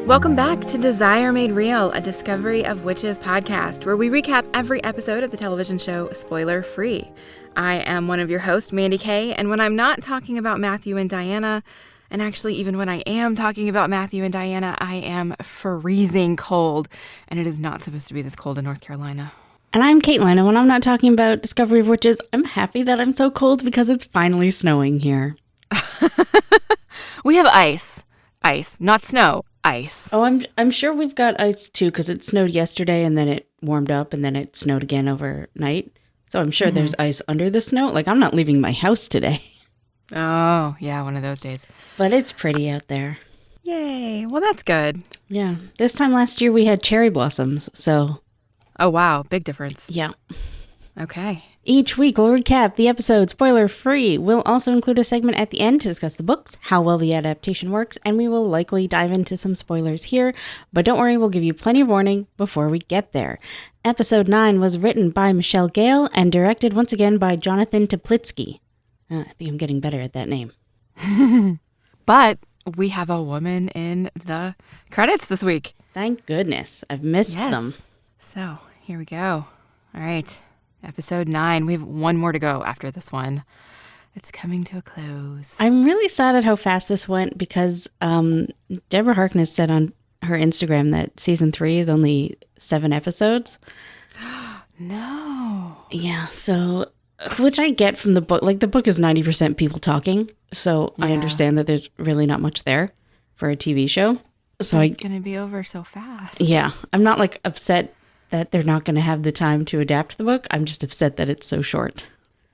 Welcome back to Desire Made Real, a Discovery of Witches podcast, where we recap every episode of the television show spoiler free. I am one of your hosts, Mandy Kay, and when I'm not talking about Matthew and Diana, and actually even when I am talking about Matthew and Diana, I am freezing cold, and it is not supposed to be this cold in North Carolina. And I'm Caitlin, and when I'm not talking about Discovery of Witches, I'm happy that I'm so cold because it's finally snowing here. We have ice. Ice, not snow. Ice. Oh, I'm sure we've got ice too because it snowed yesterday and then it warmed up and then it snowed again overnight. So I'm sure there's ice under the snow. Like, I'm not leaving my house today. Oh, yeah, one of those days. But it's pretty out there. Yay. Well, that's good. Yeah. This time last year we had cherry blossoms, so. Oh, wow. Big difference. Yeah. Okay. Each week we'll recap the episode spoiler free. We'll also include a segment at the end to discuss the books, how well the adaptation works, and we will likely dive into some spoilers here, but don't worry, we'll give you plenty of warning before we get there. Episode 9 was written by Michelle Gale and directed once again by Jonathan Teplitsky. I think I'm getting better at that name. But we have a woman in the credits this week. Thank goodness. I've missed them. So here we go. All right. Episode 9. We have one more to go after this one. It's coming to a close. I'm really sad at how fast this went because Deborah Harkness said on her Instagram that season 3 is only 7 episodes. No. Yeah, so, which I get from the book. Like, the book is 90% people talking, so I understand that there's really not much there for a TV show. So it's going to be over so fast. Yeah, I'm not, like, upset that they're not going to have the time to adapt the book. I'm just upset that it's so short.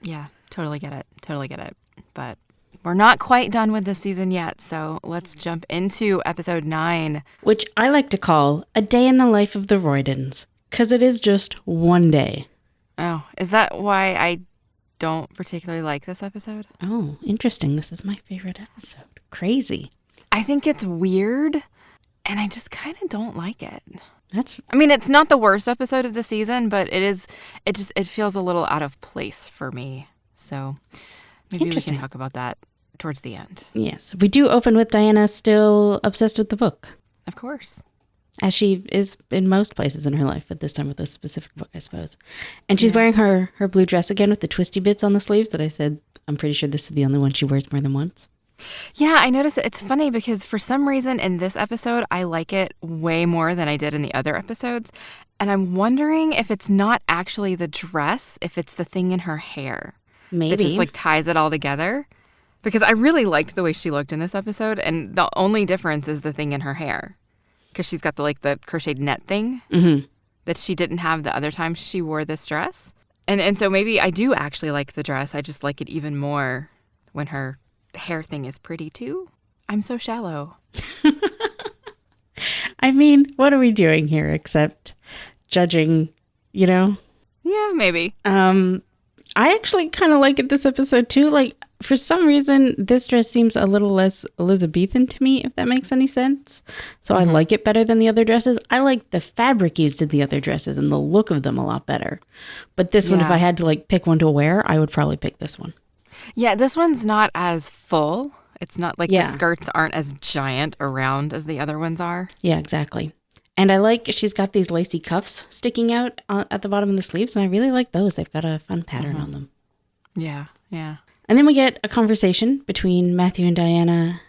Yeah, totally get it. Totally get it. But we're not quite done with this season yet, so let's jump into episode 9. Which I like to call A Day in the Life of the Roydens, because it is just one day. Oh, is that why I don't particularly like this episode? Oh, interesting. This is my favorite episode. Crazy. I think it's weird, and I just kind of don't like it. I mean, it's not the worst episode of the season, but it feels a little out of place for me. So maybe we can talk about that towards the end. Yes. We do open with Diana still obsessed with the book. Of course. As she is in most places in her life, but this time with this specific book, I suppose. And she's wearing her blue dress again with the twisty bits on the sleeves that I said, I'm pretty sure this is the only one she wears more than once. Yeah, I noticed it. It's funny because for some reason in this episode, I like it way more than I did in the other episodes. And I'm wondering if it's not actually the dress, if it's the thing in her hair. Maybe. That just like ties it all together. Because I really liked the way she looked in this episode. And the only difference is the thing in her hair. Because she's got the crocheted net thing that she didn't have the other time she wore this dress. And so maybe I do actually like the dress. I just like it even more when her hair thing is pretty too. I'm so shallow. I mean, what are we doing here except judging, you know? Yeah, maybe. I actually kind of like it this episode too. Like, for some reason, this dress seems a little less Elizabethan to me, if that makes any sense. So I like it better than the other dresses. I like the fabric used in the other dresses and the look of them a lot better. But this one, if I had to pick one to wear, I would probably pick this one. Yeah, this one's not as full. It's not like the skirts aren't as giant around as the other ones are. Yeah, exactly. And I like she's got these lacy cuffs sticking out at the bottom of the sleeves, and I really like those. They've got a fun pattern on them. Yeah, yeah. And then we get a conversation between Matthew and Diana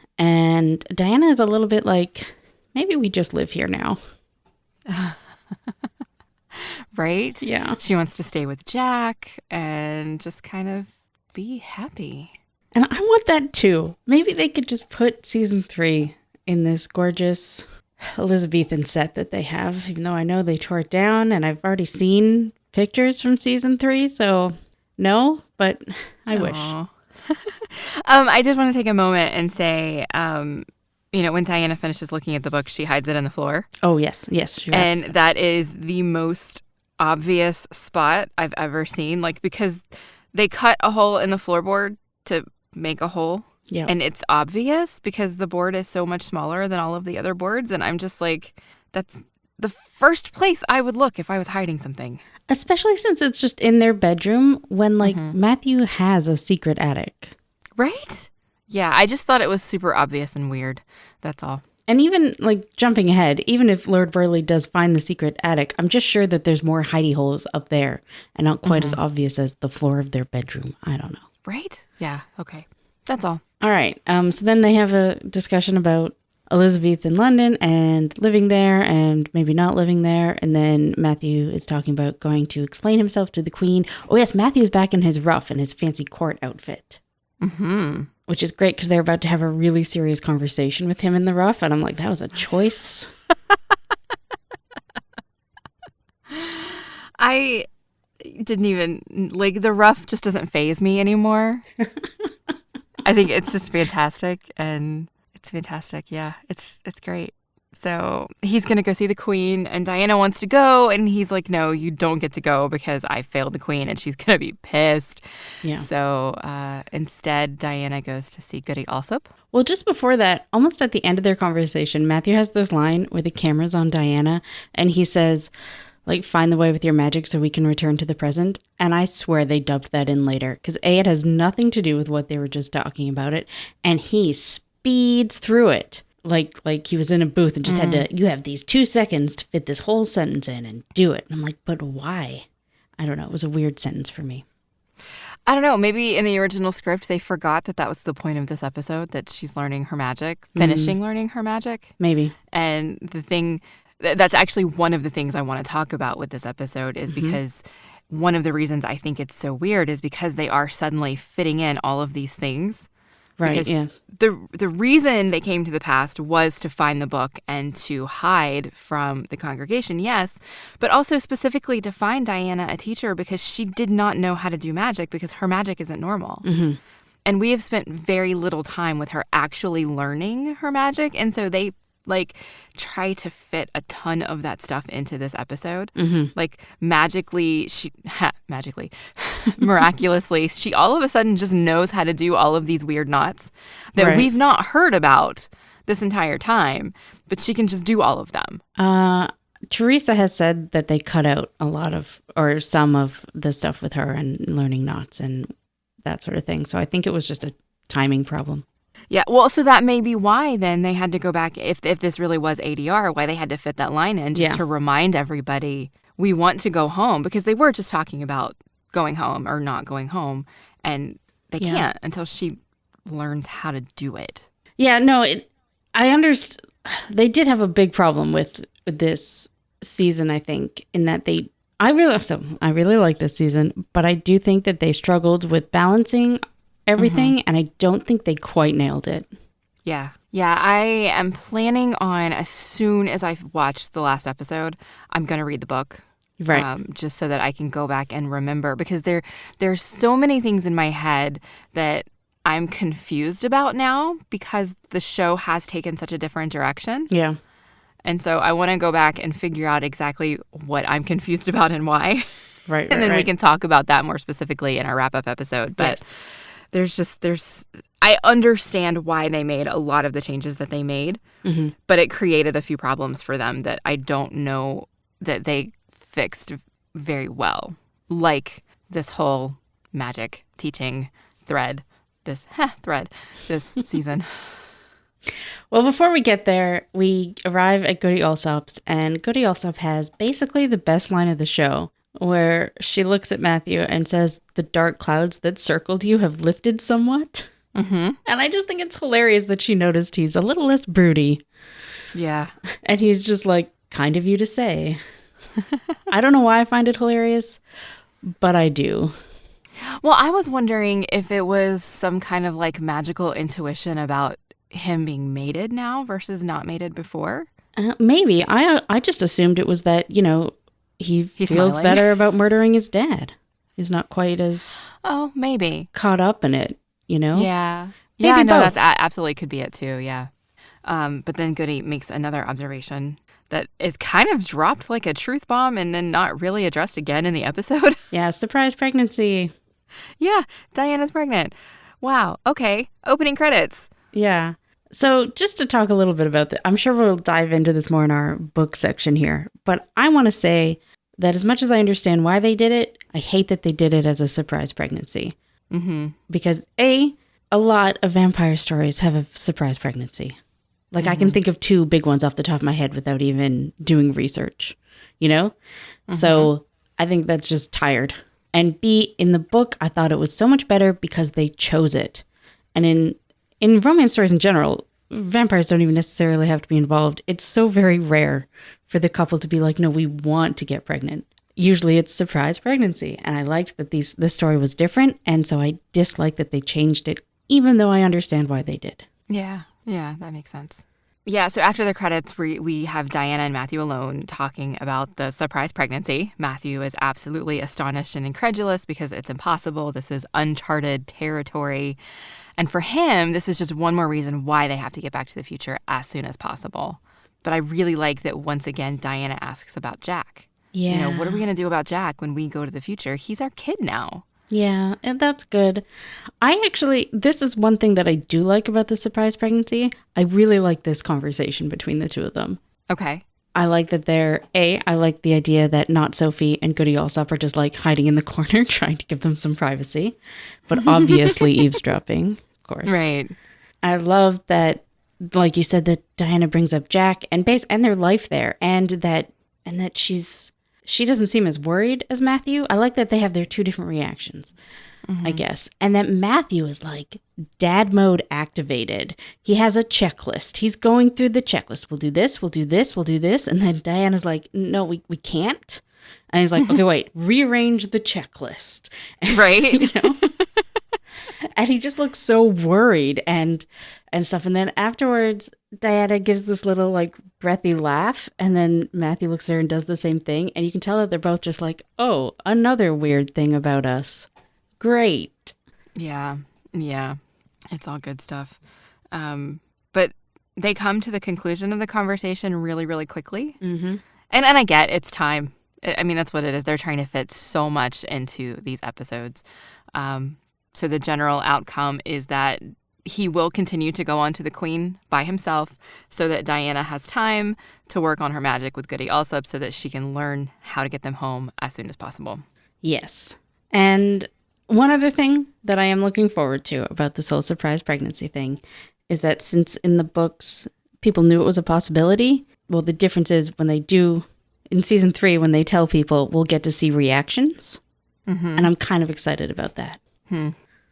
is a little bit like, maybe we just live here now. Right? Yeah. She wants to stay with Jack and just kind of be happy. And I want that too. Maybe they could just put season 3 in this gorgeous Elizabethan set that they have, even though I know they tore it down and I've already seen pictures from season 3, so no, but I wish. I did want to take a moment and say, when Diana finishes looking at the book, she hides it in the floor. Oh, yes. Sure. And that is the most obvious spot I've ever seen, because they cut a hole in the floorboard to make a hole. Yeah. And it's obvious because the board is so much smaller than all of the other boards. And I'm just like, that's the first place I would look if I was hiding something. Especially since it's just in their bedroom when, Matthew has a secret attic. Right? Yeah, I just thought it was super obvious and weird. That's all. And even, like, jumping ahead, even if Lord Burleigh does find the secret attic, I'm just sure that there's more hidey holes up there and not quite as obvious as the floor of their bedroom. I don't know. Right? Yeah. Okay. That's all. All right. So then they have a discussion about Elizabeth in London and living there and maybe not living there. And then Matthew is talking about going to explain himself to the Queen. Oh, yes. Matthew's back in his ruff and his fancy court outfit. Mm-hmm. Which is great because they're about to have a really serious conversation with him in the ruff. And I'm like, that was a choice. I didn't even, like, the ruff just doesn't faze me anymore. I think it's just fantastic. And it's fantastic. Yeah, it's great. So he's going to go see the Queen and Diana wants to go. And he's like, no, you don't get to go because I failed the Queen and she's going to be pissed. Yeah. So instead, Diana goes to see Goody Alsop. Well, just before that, almost at the end of their conversation, Matthew has this line where the camera's on Diana and he says, like, find the way with your magic so we can return to the present. And I swear they dubbed that in later because A, it has nothing to do with what they were just talking about it. And he speeds through it. Like he was in a booth and just had to, you have these 2 seconds to fit this whole sentence in and do it. And I'm like, but why? I don't know. It was a weird sentence for me. I don't know. Maybe in the original script, they forgot that was the point of this episode, that she's learning her magic, finishing learning her magic. Maybe. And the thing, that's actually one of the things I want to talk about with this episode is because one of the reasons I think it's so weird is because they are suddenly fitting in all of these things. Right, because yeah. The reason they came to the past was to find the book and to hide from the congregation, yes, but also specifically to find Diana a teacher because she did not know how to do magic because her magic isn't normal. Mm-hmm. And we have spent very little time with her actually learning her magic, and so they try to fit a ton of that stuff into this episode. Mm-hmm. Like miraculously, she all of a sudden just knows how to do all of these weird knots that we've not heard about this entire time, but she can just do all of them. Teresa has said that they cut out a lot of, or some of the stuff with her and learning knots and that sort of thing. So I think it was just a timing problem. Yeah, well, so that may be why then they had to go back, if this really was ADR, why they had to fit that line in just to remind everybody we want to go home, because they were just talking about going home or not going home, and they can't until she learns how to do it. Yeah, no, I understand. They did have a big problem with this season, I think, in that I really like this season, but I do think that they struggled with balancing everything, and I don't think they quite nailed it. Yeah. Yeah, I am planning on, as soon as I've watched the last episode, I'm going to read the book. Right. Just so that I can go back and remember, because there's so many things in my head that I'm confused about now because the show has taken such a different direction. Yeah. And so I want to go back and figure out exactly what I'm confused about and why. Right. And then we can talk about that more specifically in our wrap-up episode. But I understand why they made a lot of the changes that they made, but it created a few problems for them that I don't know that they fixed very well. Like this whole magic teaching thread, this season. Well, before we get there, we arrive at Goody Alsop's, and Goody Alsop has basically the best line of the show, where she looks at Matthew and says, "The dark clouds that circled you have lifted somewhat." Mm-hmm. And I just think it's hilarious that she noticed he's a little less broody. Yeah. And he's just like, kind of you to say. I don't know why I find it hilarious, but I do. Well, I was wondering if it was some kind of like magical intuition about him being mated now versus not mated before. Maybe. I just assumed it was that, he feels smiling. better about murdering his dad. He's not quite as maybe caught up in it, Yeah. Maybe yeah, no, both. that's absolutely could be it too, yeah. But then Goody makes another observation that is kind of dropped like a truth bomb and then not really addressed again in the episode. Yeah, surprise pregnancy. Yeah, Diana's pregnant. Wow, okay. Opening credits. Yeah. So just to talk a little bit about that, I'm sure we'll dive into this more in our book section here, but I want to say that as much as I understand why they did it, I hate that they did it as a surprise pregnancy. Mm-hmm. Because A lot of vampire stories have a surprise pregnancy. Like, I can think of 2 big ones off the top of my head without even doing research, you know? So I think that's just tired. And B, in the book, I thought it was so much better because they chose it. And in romance stories in general, vampires don't even necessarily have to be involved. It's so very rare for the couple to be like, no, we want to get pregnant. Usually it's surprise pregnancy. And I liked that this story was different. And so I dislike that they changed it, even though I understand why they did. Yeah, that makes sense. Yeah, so after the credits, we have Diana and Matthew alone talking about the surprise pregnancy. Matthew is absolutely astonished and incredulous because it's impossible. This is uncharted territory. And for him, this is just one more reason why they have to get back to the future as soon as possible. But I really like that once again, Diana asks about Jack. Yeah. You know, what are we going to do about Jack when we go to the future? He's our kid now. Yeah, and that's good. This is one thing that I do like about the surprise pregnancy. I really like this conversation between the 2 of them. Okay. I like that I like the idea that not Sophie and Goody Allsop are just like hiding in the corner trying to give them some privacy, but obviously eavesdropping, of course. Right. I love that, like you said, that Diana brings up Jack and their life there, and that she doesn't seem as worried as Matthew. I like that they have their 2 different reactions, I guess. And that Matthew is like dad mode activated. He has a checklist. He's going through the checklist. We'll do this, we'll do this, we'll do this. And then Diana's like, no, we can't. And he's like, okay, wait, rearrange the checklist. Right. You know? And he just looks so worried and stuff. And then afterwards, Diana gives this little like breathy laugh. And then Matthew looks at her and does the same thing. And you can tell that they're both just like, oh, another weird thing about us. Great. Yeah. It's all good stuff. But they come to the conclusion of the conversation really, really quickly. Mm-hmm. And I get it's time. I mean, that's what it is. They're trying to fit so much into these episodes. So the general outcome is that he will continue to go on to the Queen by himself so that Diana has time to work on her magic with Goody Allsop so that she can learn how to get them home as soon as possible. Yes. And one other thing that I am looking forward to about this whole surprise pregnancy thing is that since in the books people knew it was a possibility, well, the difference is when they do, in season 3, when they tell people, we'll get to see reactions. Mm-hmm. And I'm kind of excited about that.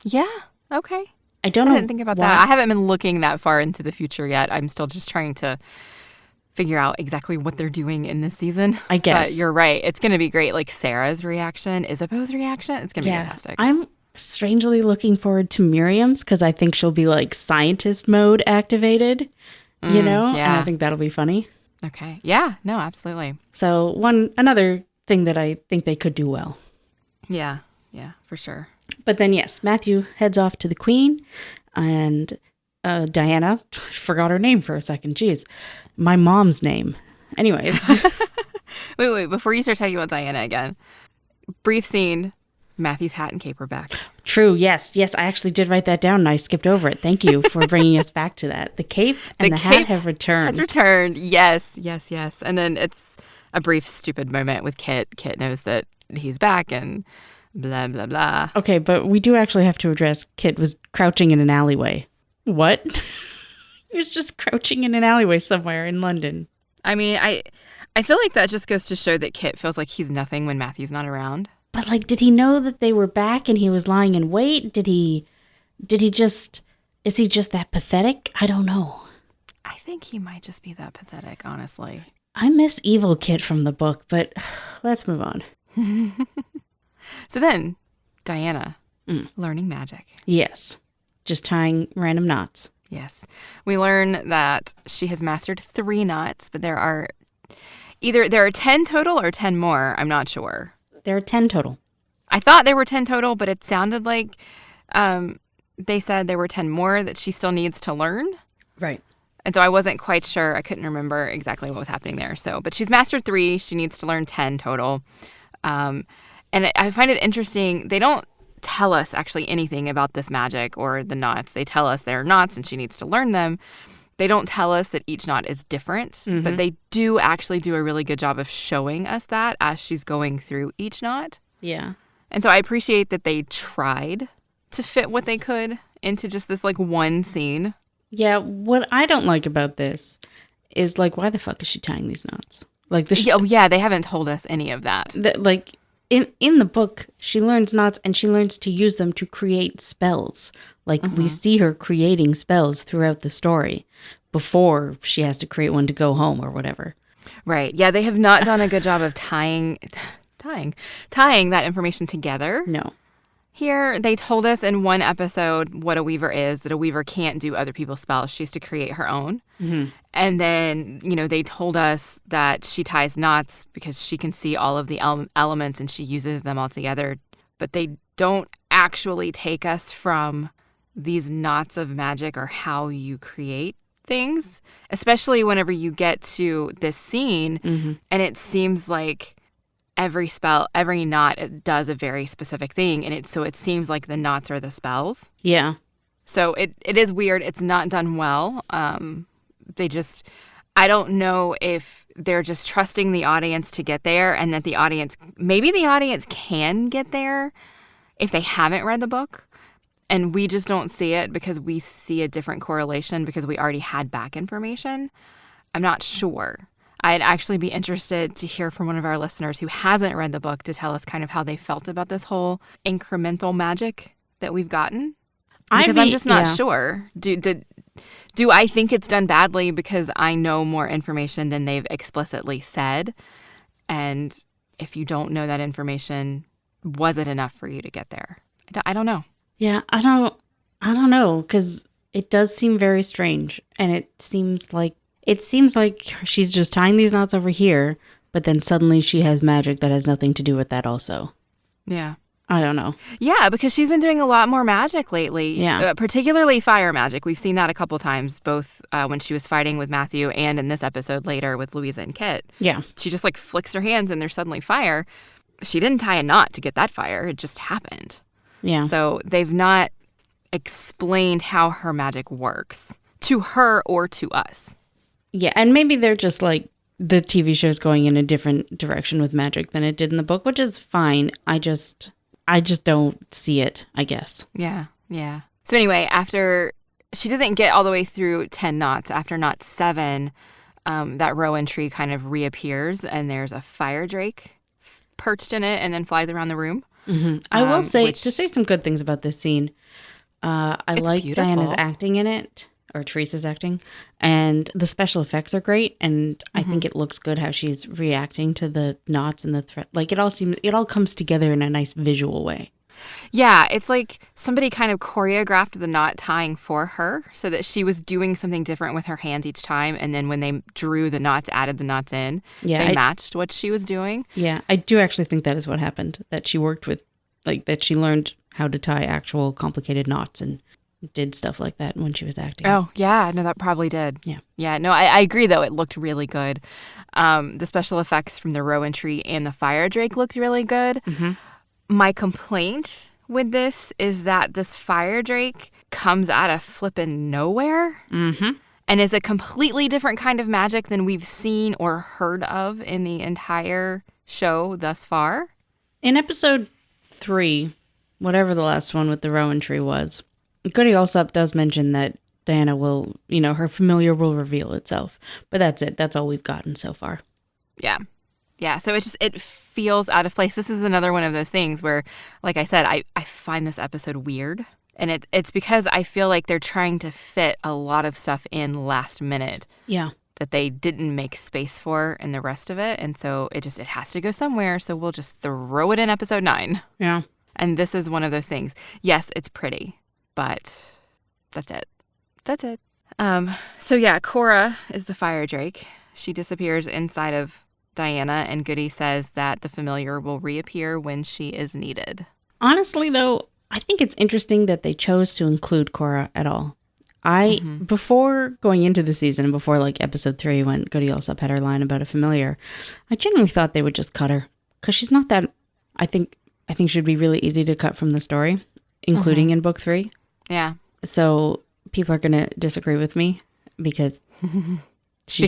Yeah. Okay. I didn't think about that. I haven't been looking that far into the future yet. I'm still just trying to figure out exactly what they're doing in this season. I guess. But you're right. It's going to be great. Like Sarah's reaction, Isabeau's reaction. It's going to be fantastic. I'm strangely looking forward to Miriam's because I think she'll be like scientist mode activated, you know? Yeah. And I think that'll be funny. Okay. Yeah. No, absolutely. So another thing that I think they could do well. Yeah. Yeah, for sure. But then, yes, Matthew heads off to the Queen, and Diana, forgot her name for a second. Jeez, my mom's name. Anyways. Wait, before you start talking about Diana again, brief scene, Matthew's hat and cape are back. True, yes, I actually did write that down, and I skipped over it. Thank you for bringing us back to that. The cape and the hat have returned. Has returned, yes. And then it's a brief, stupid moment with Kit. Kit knows that he's back, and blah, blah, blah. Okay, but we do actually have to address Kit was crouching in an alleyway. What? He was just crouching in an alleyway somewhere in London. I mean, I feel like that just goes to show that Kit feels like he's nothing when Matthew's not around. But, like, did he know that they were back and he was lying in wait? Is he just that pathetic? I don't know. I think he might just be that pathetic, honestly. I miss evil Kit from the book, but let's move on. So then, Diana, learning magic. Yes. Just tying random knots. Yes. We learn that she has mastered 3 knots, but there are 10 total or 10 more. I'm not sure. There are 10 total. I thought there were 10 total, but it sounded like they said there were 10 more that she still needs to learn. Right. And so I wasn't quite sure. I couldn't remember exactly what was happening there. But she's mastered 3. She needs to learn 10 total. And I find it interesting. They don't tell us actually anything about this magic or the knots. They tell us they're knots and she needs to learn them. They don't tell us that each knot is different, but they do actually do a really good job of showing us that as she's going through each knot. Yeah. And so I appreciate that they tried to fit what they could into just this like one scene. Yeah, what I don't like about this is, like, why the fuck is she tying these knots? Like, yeah, they haven't told us any of that. Like, in the book, she learns knots and she learns to use them to create spells. Like, we see her creating spells throughout the story before she has to create one to go home or whatever. Right. Yeah, they have not done a good job of tying that information together. No. Here, they told us in one episode what a weaver is, that a weaver can't do other people's spells. She has to create her own. Mm-hmm. And then, they told us that she ties knots because she can see all of the elements and she uses them all together. But they don't actually take us from these knots of magic or how you create things, especially whenever you get to this scene and it seems like every knot, it does a very specific thing, and it seems like the knots are the spells. Yeah. So it is weird. It's not done well. I don't know if they're just trusting the audience to get there, and that maybe the audience can get there if they haven't read the book, and we just don't see it because we see a different correlation because we already had back information. I'm not sure. I'd actually be interested to hear from one of our listeners who hasn't read the book to tell us kind of how they felt about this whole incremental magic that we've gotten. Because I'm just not sure. Do I think it's done badly because I know more information than they've explicitly said? And if you don't know that information, was it enough for you to get there? I don't know. Yeah, I don't know, because it does seem very strange, and it seems like she's just tying these knots over here, but then suddenly she has magic that has nothing to do with that also. Yeah. I don't know. Yeah, because she's been doing a lot more magic lately. Yeah. Particularly fire magic. We've seen that a couple times, both when she was fighting with Matthew and in this episode later with Louisa and Kit. Yeah. She just flicks her hands and there's suddenly fire. She didn't tie a knot to get that fire. It just happened. Yeah. So they've not explained how her magic works to her or to us. Yeah, and maybe they're just the TV show's going in a different direction with magic than it did in the book, which is fine. I just don't see it, I guess. Yeah, yeah. So anyway, after she doesn't get all the way through 10 knots, after knot 7, that rowan tree kind of reappears and there's a fire drake perched in it and then flies around the room. Mm-hmm. I will say, to say some good things about this scene, I like beautiful. Diana's acting in it, or Teresa's acting, and the special effects are great, and I think it looks good how she's reacting to the knots and the threat. It all comes together in a nice visual way. Yeah, it's like somebody kind of choreographed the knot tying for her so that she was doing something different with her hands each time, and then when they drew the knots, added the knots in, they matched what she was doing. Yeah, I do actually think that is what happened, that she worked with, that she learned how to tie actual complicated knots and did stuff like that when she was acting. Oh, yeah. No, that probably did. Yeah. Yeah. No, I agree, though. It looked really good. The special effects from the rowan tree and the fire drake looked really good. Mm-hmm. My complaint with this is that this fire drake comes out of flippin' nowhere and is a completely different kind of magic than we've seen or heard of in the entire show thus far. In episode 3, whatever the last one with the rowan tree was, Goody Alsop does mention that Diana will, her familiar will reveal itself. But that's it. That's all we've gotten so far. Yeah. Yeah, so it feels out of place. This is another one of those things where, like I said, I find this episode weird. And it's because I feel like they're trying to fit a lot of stuff in last minute. Yeah. That they didn't make space for in the rest of it. And so it has to go somewhere. So we'll just throw it in episode 9. Yeah. And this is one of those things. Yes, it's pretty, but that's it. That's it. So yeah, Cora is the fire drake. She disappears inside of Diana, and Goody says that the familiar will reappear when she is needed. Honestly, though, I think it's interesting that they chose to include Cora at all. Before going into the season, before episode 3, when Goody Alsop had her line about a familiar, I genuinely thought they would just cut her, because she's not that. I think she'd be really easy to cut from the story, including in book 3. Yeah. So people are going to disagree with me because she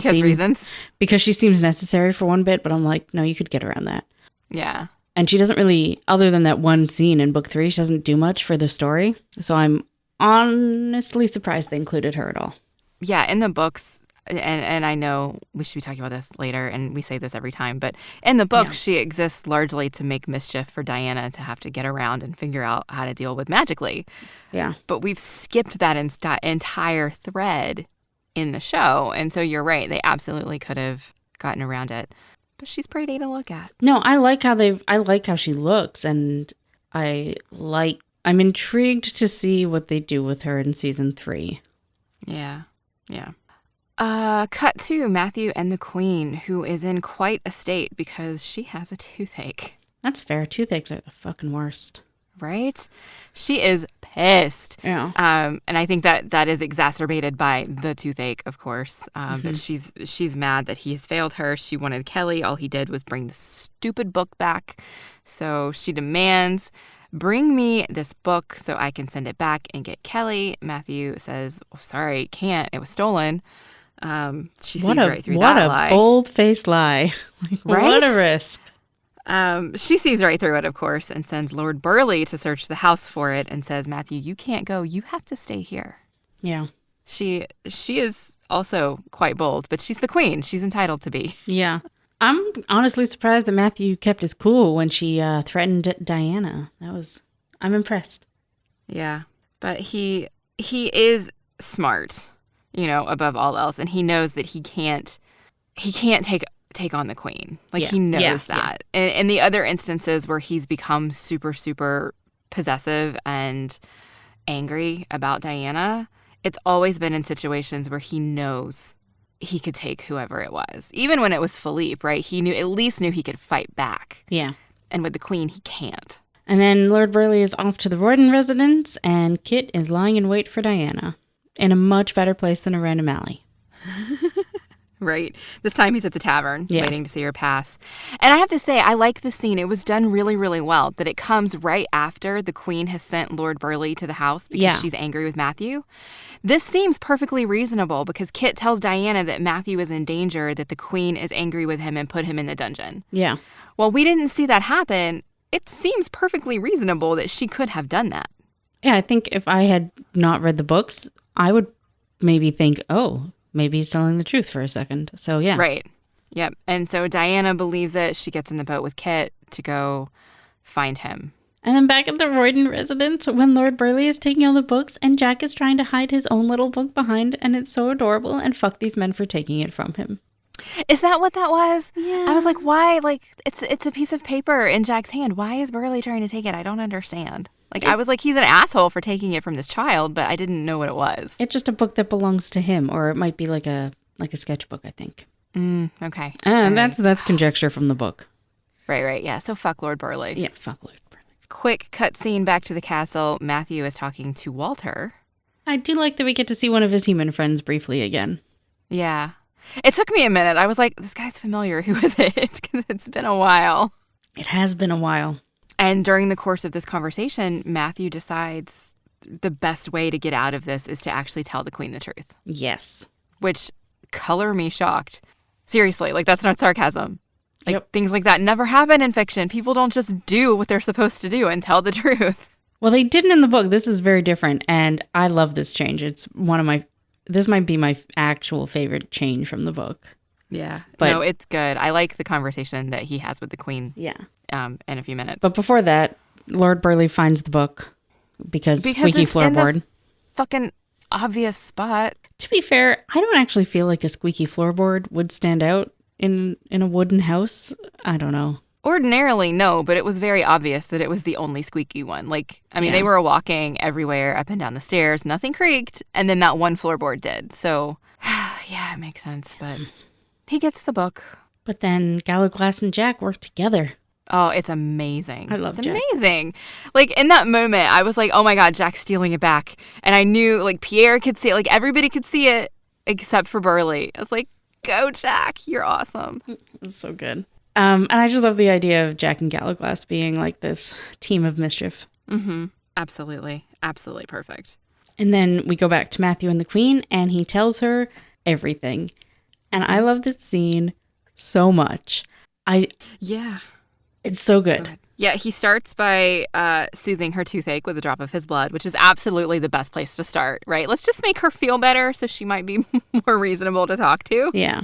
seems necessary for one bit, but I'm like, no, you could get around that. Yeah. And she doesn't really, other than that one scene in book 3, she doesn't do much for the story. So I'm honestly surprised they included her at all. Yeah, in the books, and I know we should be talking about this later, and we say this every time, but in the book, she exists largely to make mischief for Diana to have to get around and figure out how to deal with magically. Yeah. But we've skipped that entire thread in the show, and so you're right, they absolutely could have gotten around it. But she's pretty to look at. No, I like how she looks, and I'm intrigued to see what they do with her in season 3. Yeah. Cut to Matthew and the Queen, who is in quite a state because she has a toothache. That's fair. Toothaches are the fucking worst. Right? She is pissed. Yeah. And I think that is exacerbated by the toothache, of course. But she's mad that he has failed her. She wanted Kelly. All he did was bring the stupid book back. So she demands, bring me this book so I can send it back and get Kelly. Matthew says, oh, sorry, can't. It was stolen. She sees right through that lie. What a bold-faced lie. Right? What a risk. She sees right through it, of course, and sends Lord Burleigh to search the house for it and says, Matthew, you can't go. You have to stay here. Yeah. She is also quite bold, but she's the queen. She's entitled to be. Yeah. I'm honestly surprised that Matthew kept his cool when she threatened Diana. I'm impressed. Yeah. But he is smart, above all else, and he knows that he can't take on the queen. He knows that. Yeah. In the other instances where he's become super, super possessive and angry about Diana, it's always been in situations where he knows he could take whoever it was. Even when it was Philippe, right? He at least knew he could fight back. Yeah. And with the queen, he can't. And then Lord Burleigh is off to the Royden residence, and Kit is lying in wait for Diana in a much better place than a random alley. Right. This time he's at the tavern waiting to see her pass. And I have to say, I like the scene. It was done really, really well, that it comes right after the queen has sent Lord Burleigh to the house because she's angry with Matthew. This seems perfectly reasonable because Kit tells Diana that Matthew is in danger, that the queen is angry with him and put him in the dungeon. Yeah. Well, we didn't see that happen. It seems perfectly reasonable that she could have done that. Yeah, I think if I had not read the books, I would maybe think, oh, maybe he's telling the truth for a second. So, yeah. Right. Yep. And so Diana believes it. She gets in the boat with Kit to go find him. And then back at the Royden residence, when Lord Burleigh is taking all the books and Jack is trying to hide his own little book behind, and it's so adorable, and fuck these men for taking it from him. Is that what that was? Yeah. I was like, why? It's a piece of paper in Jack's hand. Why is Burleigh trying to take it? I don't understand. I was like, he's an asshole for taking it from this child, but I didn't know what it was. It's just a book that belongs to him, or it might be like a sketchbook, I think. Okay. And that's conjecture from the book. Right. Yeah. So fuck Lord Burleigh. Yeah, fuck Lord Burleigh. Quick cutscene back to the castle. Matthew is talking to Walter. I do like that we get to see one of his human friends briefly again. Yeah. It took me a minute. I was like, this guy's familiar. Who is it? Because it's been a while. It has been a while. And during the course of this conversation, Matthew decides the best way to get out of this is to actually tell the queen the truth. Yes. Which, color me shocked. Seriously, that's not sarcasm. Things like that never happen in fiction. People don't just do what they're supposed to do and tell the truth. Well, they didn't in the book. This is very different. And I love this change. It's this might be my actual favorite change from the book. Yeah. But no, it's good. I like the conversation that he has with the queen. Yeah. In a few minutes. But before that, Lord Burleigh finds the book because squeaky it's floorboard. In the fucking obvious spot. To be fair, I don't actually feel like a squeaky floorboard would stand out in a wooden house. I don't know. Ordinarily, no, but it was very obvious that it was the only squeaky one. They were walking everywhere, up and down the stairs. Nothing creaked, and then that one floorboard did. So, yeah, it makes sense, but he gets the book. But then Gallowglass and Jack work together. Oh, it's amazing. I love Jack. It's amazing. In that moment, I was like, oh my God, Jack's stealing it back. And I knew, Pierre could see it. Everybody could see it except for Burleigh. I was like, go, Jack. You're awesome. It's so good. And I just love the idea of Jack and Gallowglass being this team of mischief. Mm-hmm. Absolutely. Absolutely perfect. And then we go back to Matthew and the Queen, and he tells her everything. And I love this scene so much. Yeah. It's so good. Yeah, he starts by soothing her toothache with a drop of his blood, which is absolutely the best place to start, right? Let's just make her feel better so she might be more reasonable to talk to. Yeah.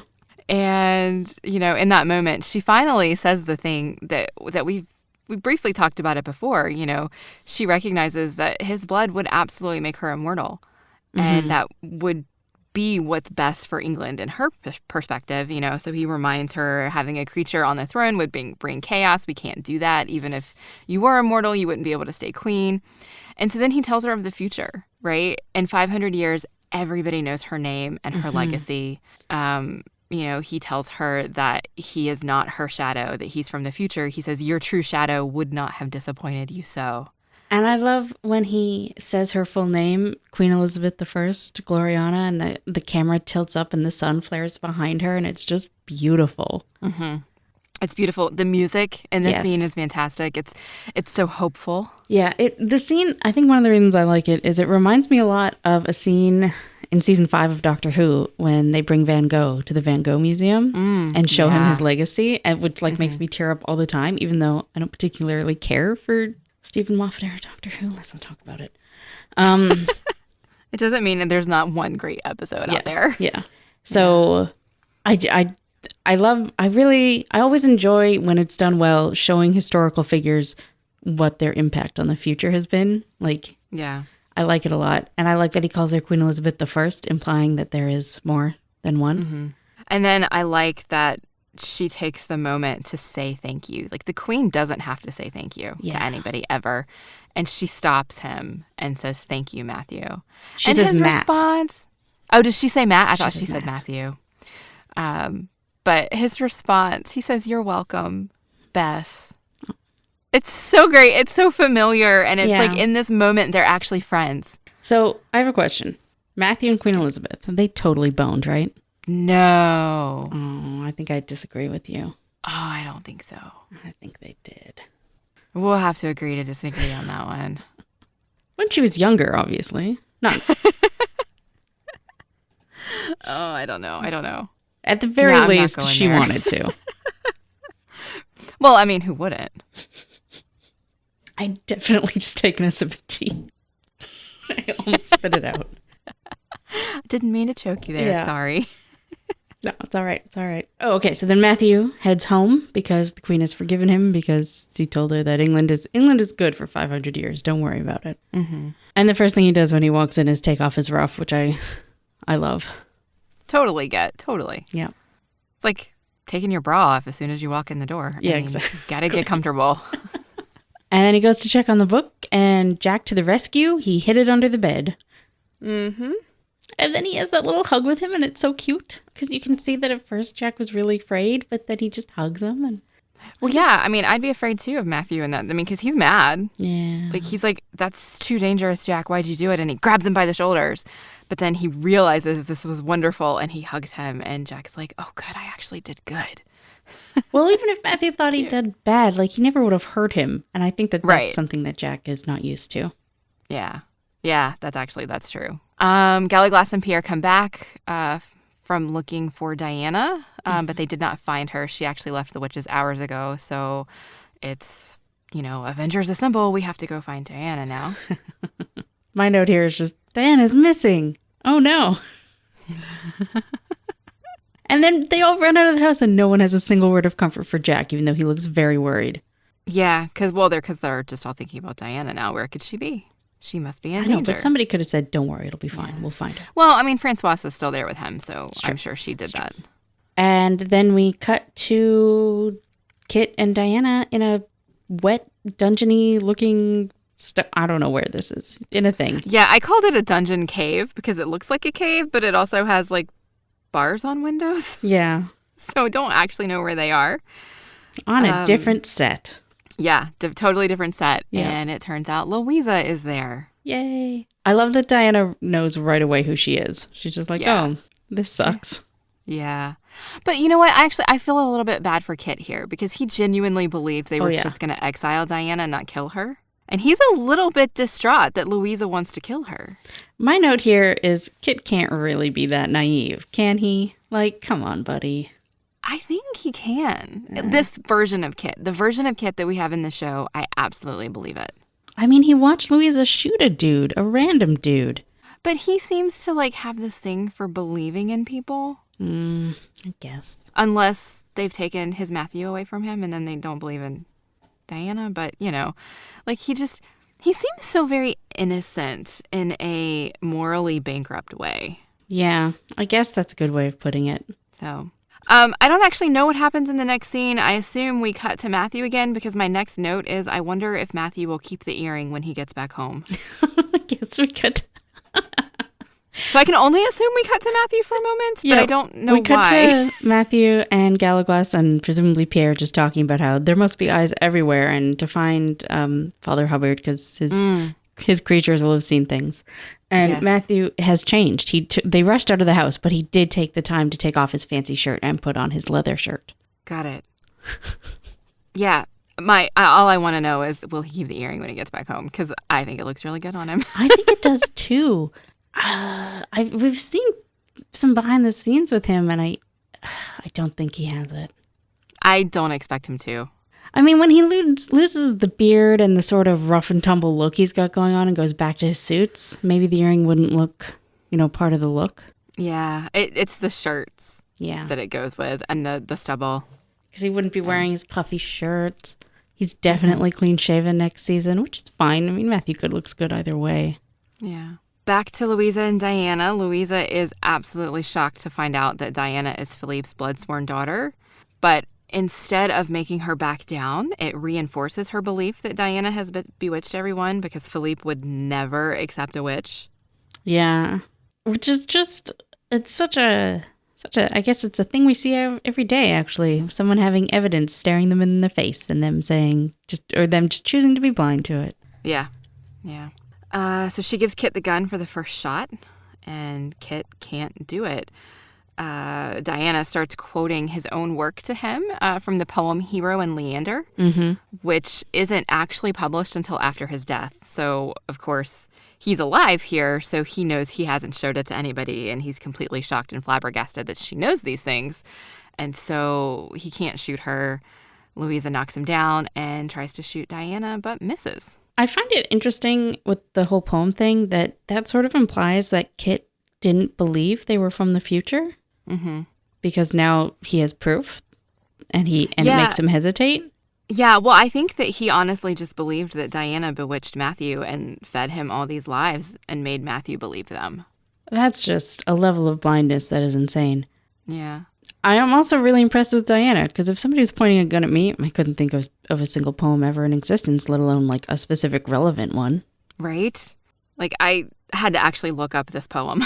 And, in that moment, she finally says the thing that we briefly talked about it before. She recognizes that his blood would absolutely make her immortal. Mm-hmm. And that would be what's best for England in her perspective, So he reminds her having a creature on the throne would bring chaos. We can't do that. Even if you were immortal, you wouldn't be able to stay queen. And so then he tells her of the future, right? In 500 years, everybody knows her name and her legacy. He tells her that he is not her shadow, that he's from the future. He says, your true shadow would not have disappointed you so. And I love when he says her full name, Queen Elizabeth I, Gloriana, and the camera tilts up and the sun flares behind her, and it's just beautiful. Mm-hmm. It's beautiful. The music in this scene is fantastic. It's so hopeful. Yeah, the scene, I think one of the reasons I like it is it reminds me a lot of a scene in season 5 of Doctor Who when they bring Van Gogh to the Van Gogh Museum and show him his legacy, and which makes me tear up all the time, even though I don't particularly care for Stephen Moffat era Doctor Who. Let's not talk about it. It doesn't mean that there's not one great episode out there. Yeah. So I always enjoy when it's done well, showing historical figures what their impact on the future has been. I like it a lot. And I like that he calls her Queen Elizabeth I, implying that there is more than one. Mm-hmm. And then I like that she takes the moment to say thank you. The queen doesn't have to say thank you to anybody ever. And she stops him and says, thank you, Matthew. She says his Matt. response. Oh, did she say Matt? I thought she said Matthew. But his response, he says, you're welcome, Bess. It's so great. It's so familiar. And it's in this moment, they're actually friends. So I have a question. Matthew and Queen Elizabeth, they totally boned, right? No. Oh, I think I disagree with you. Oh, I don't think so. I think they did. We'll have to agree to disagree on that one. When she was younger, obviously. Not. Oh, I don't know. At the very least, she wanted to. Well, I mean, who wouldn't? I definitely just taken a sip of tea. I almost spit it out. I didn't mean to choke you there. Yeah. Sorry. No, it's all right. It's all right. Oh, okay. So then Matthew heads home because the Queen has forgiven him because he told her that England is good for 500 years. Don't worry about it. Mm-hmm. And the first thing he does when he walks in is take off his ruff, which I love. Totally. Yeah. It's like taking your bra off as soon as you walk in the door. Exactly. Gotta get comfortable. And then he goes to check on the book, and Jack to the rescue. He hid it under the bed. Mm-hmm. And then he has that little hug with him, and it's so cute because you can see that at first Jack was really afraid, but then he just hugs him. And I'd be afraid too of Matthew in that. Because he's mad. Yeah. He's like, that's too dangerous, Jack. Why'd you do it? And he grabs him by the shoulders. But then he realizes this was wonderful, and he hugs him, and Jack's like, oh, good, I actually did good. Well, even if Matthew thought he did bad, he never would have hurt him. And I think that's something that Jack is not used to. Yeah. Yeah, that's true. Gallaglass and Pierre come back from looking for Diana, but they did not find her. She actually left the witches hours ago. So it's, Avengers Assemble. We have to go find Diana now. My note here is just, Diana's missing. Oh, no. And then they all run out of the house and no one has a single word of comfort for Jack, even though he looks very worried. Yeah, because they're just all thinking about Diana now. Where could she be? She must be in danger. I know, but somebody could have said, don't worry, it'll be fine. Yeah. We'll find her. Well, Francoise is still there with him, so I'm sure she did that. And then we cut to Kit and Diana in a wet, dungeony looking... I don't know where this is. In a thing. Yeah, I called it a dungeon cave because it looks like a cave, but it also has, bars on windows. Yeah. So I don't actually know where they are. On a different set. Yeah, totally different set. Yeah. And it turns out Louisa is there. Yay. I love that Diana knows right away who she is. She's just like, oh, this sucks. Yeah. But you know what? I feel a little bit bad for Kit here because he genuinely believed they were just going to exile Diana and not kill her. And he's a little bit distraught that Louisa wants to kill her. My note here is Kit can't really be that naive, can he? Come on, buddy. I think he can. This version of Kit, the version of Kit that we have in the show, I absolutely believe it. I mean, he watched Louisa shoot a dude, a random dude. But he seems to like have this thing for believing in people. I guess. Unless they've taken his Matthew away from him and then they don't believe in Diana. But, you know, like he seems so very innocent in a morally bankrupt way. Yeah, I guess that's a good way of putting it. So, I don't actually know what happens in the next scene. I assume we cut to Matthew again because my next note is I wonder if Matthew will keep the earring when he gets back home. I guess we could. So I can only assume we cut to Matthew for a moment, but I don't know why. We cut to Matthew and Galaglass and presumably Pierre just talking about how there must be eyes everywhere and to find Father Hubbard because his creatures will have seen things. And yes. Matthew has changed. They rushed out of the house, but he did take the time to take off his fancy shirt and put on his leather shirt. Got it. Yeah. All I want to know is, will he keep the earring when he gets back home? Because I think it looks really good on him. I think it does too. We've seen some behind the scenes with him, and I don't think he has it. I don't expect him to. I mean, when he loses the beard and the sort of rough and tumble look he's got going on and goes back to his suits, maybe the earring wouldn't look, part of the look. Yeah, it's the shirts that it goes with and the stubble. Because he wouldn't be wearing his puffy shirts. He's definitely clean-shaven next season, which is fine. I mean, Matthew looks good either way. Yeah. Back to Louisa and Diana. Louisa is absolutely shocked to find out that Diana is Philippe's blood-sworn daughter. But instead of making her back down, it reinforces her belief that Diana has bewitched everyone because Philippe would never accept a witch. Yeah. Which is just, it's such a, I guess it's a thing we see every day, actually. Someone having evidence staring them in the face and them saying, them just choosing to be blind to it. Yeah. Yeah. So she gives Kit the gun for the first shot, and Kit can't do it. Diana starts quoting his own work to him from the poem Hero and Leander, which isn't actually published until after his death. So, of course, he's alive here, so he knows he hasn't showed it to anybody, and he's completely shocked and flabbergasted that she knows these things. And so he can't shoot her. Louisa knocks him down and tries to shoot Diana, but misses. I find it interesting with the whole poem thing that sort of implies that Kit didn't believe they were from the future. Mm-hmm. Because now he has proof and it makes him hesitate. Yeah, well, I think that he honestly just believed that Diana bewitched Matthew and fed him all these lies and made Matthew believe them. That's just a level of blindness that is insane. Yeah. I am also really impressed with Diana, because if somebody was pointing a gun at me, I couldn't think of a single poem ever in existence, let alone like a specific relevant one. Right? Like, I had to actually look up this poem.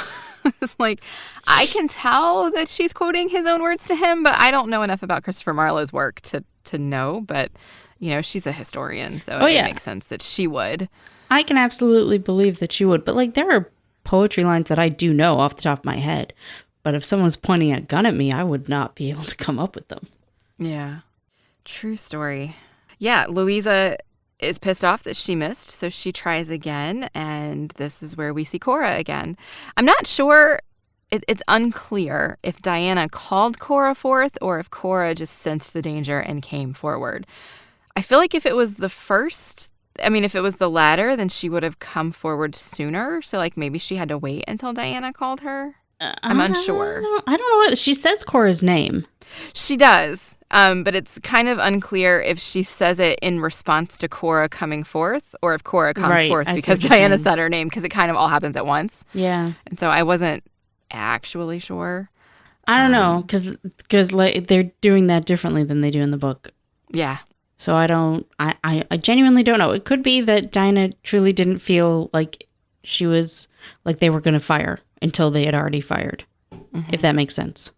It's like, I can tell that she's quoting his own words to him, but I don't know enough about Christopher Marlowe's work to know. But, she's a historian, so it makes sense that she would. I can absolutely believe that she would. But, like, there are poetry lines that I do know off the top of my head. But if someone's pointing a gun at me, I would not be able to come up with them. Yeah. True story. Yeah, Louisa is pissed off that she missed, so she tries again, and this is where we see Cora again. I'm not sure, it's unclear if Diana called Cora forth or if Cora just sensed the danger and came forward. I feel like if it was if it was the latter, then she would have come forward sooner, so like maybe she had to wait until Diana called her. I'm unsure. I don't know what she says Cora's name. She does, but it's kind of unclear if she says it in response to Cora coming forth or if Cora comes forth because Diana said her name, because it kind of all happens at once. Yeah. And so I wasn't actually sure. I don't know, because like, they're doing that differently than they do in the book. Yeah. So I genuinely don't know. It could be that Diana truly didn't feel like she was, like they were going to fire until they had already fired, if that makes sense.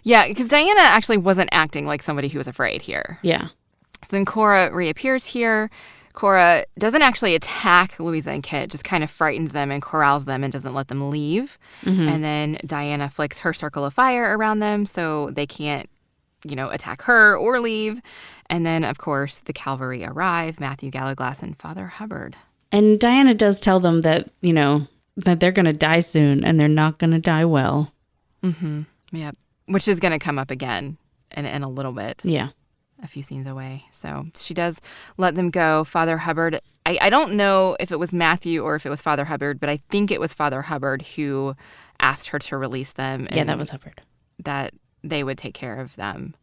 Yeah, because Diana actually wasn't acting like somebody who was afraid here. Yeah. So then Cora reappears here. Cora doesn't actually attack Louisa and Kit, just kind of frightens them and corrals them and doesn't let them leave. Mm-hmm. And then Diana flicks her circle of fire around them so they can't, attack her or leave. And then, of course, the cavalry arrive, Matthew Galaglass and Father Hubbard. And Diana does tell them that, that they're going to die soon and they're not going to die well. Mm-hmm. Yep. Which is going to come up again in a little bit. Yeah. A few scenes away. So she does let them go. Father Hubbard, I don't know if it was Matthew or if it was Father Hubbard, but I think it was Father Hubbard who asked her to release them. Yeah, that was Hubbard. That they would take care of them.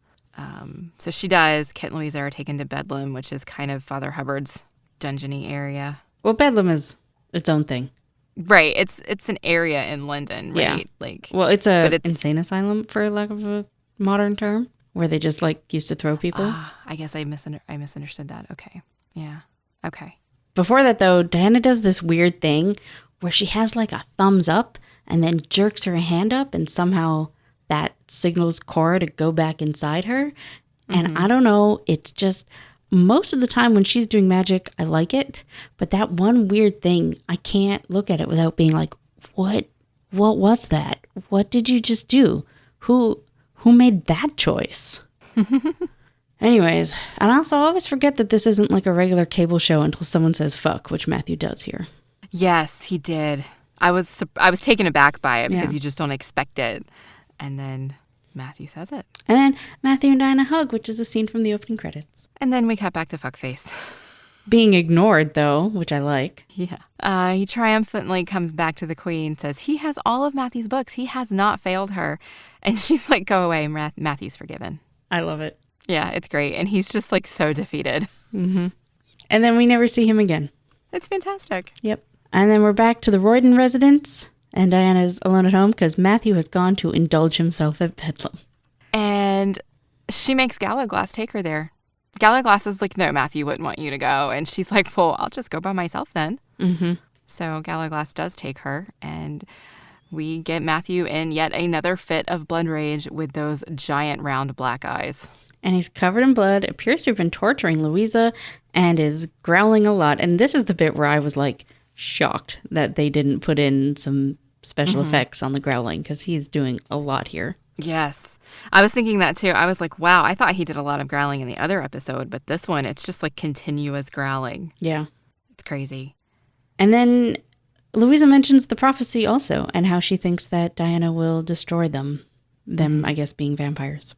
So she does. Kit and Louisa are taken to Bedlam, which is kind of Father Hubbard's dungeony area. Well, Bedlam is its own thing. Right. It's an area in London, right? Yeah. Well, it's a insane asylum, for lack of a modern term. Where they just used to throw people? I guess I misunderstood that. Okay. Yeah. Okay. Before that, though, Diana does this weird thing where she has a thumbs up and then jerks her hand up, and somehow that signals Cora to go back inside her. And I don't know, it's just most of the time when she's doing magic, I like it. But that one weird thing, I can't look at it without being like, what was that? What did you just do? Who made that choice? Anyways, and also I always forget that this isn't a regular cable show until someone says fuck, which Matthew does here. Yes, he did. I was taken aback by it because you just don't expect it. And then Matthew says it. And then Matthew and Diana hug, which is a scene from the opening credits. And then we cut back to fuckface. Being ignored, though, which I like. Yeah. He triumphantly comes back to the Queen, says he has all of Matthew's books. He has not failed her. And she's like, go away. Matthew's forgiven. I love it. Yeah, it's great. And he's just so defeated. Mm-hmm. And then we never see him again. It's fantastic. Yep. And then we're back to the Royden residence. And Diana's alone at home because Matthew has gone to indulge himself at Bedlam. And she makes Gallaglass take her there. Gallaglass is like, no, Matthew wouldn't want you to go. And she's like, well, I'll just go by myself then. Mm-hmm. So Gallaglass does take her. And we get Matthew in yet another fit of blood rage with those giant round black eyes. And he's covered in blood, appears to have been torturing Louisa, and is growling a lot. And this is the bit where I was shocked that they didn't put in some special effects on the growling, because he's doing a lot here. Yes. I was thinking that too. I was like, wow, I thought he did a lot of growling in the other episode, but this one, it's just continuous growling. Yeah. It's crazy. And then Louisa mentions the prophecy also, and how she thinks that Diana will destroy them. Them, I guess, being vampires.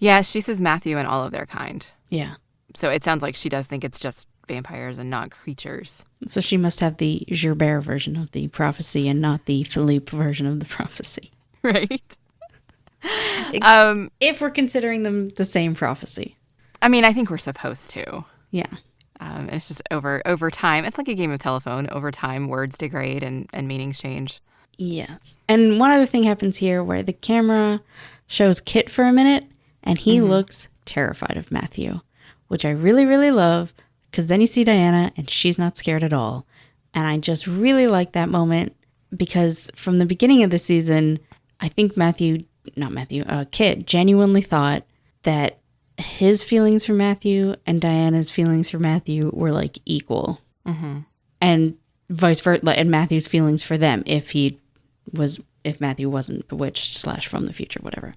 Yeah, she says Matthew and all of their kind. Yeah. So it sounds like she does think it's just vampires and not creatures. So she must have the Gerbert version of the prophecy and not the Philippe version of the prophecy. Right. If we're considering them the same prophecy. I mean, I think we're supposed to. Yeah. And it's just over time. It's like a game of telephone. Over time, words degrade and meanings change. Yes. And one other thing happens here where the camera shows Kit for a minute, and he looks terrified of Matthew, which I really, really love, because then you see Diana, and she's not scared at all. And I just really like that moment, because from the beginning of the season, I think Kit genuinely thought that his feelings for Matthew and Diana's feelings for Matthew were equal. Mm-hmm. And vice versa, and Matthew's feelings for them if Matthew wasn't bewitched / from the future, whatever.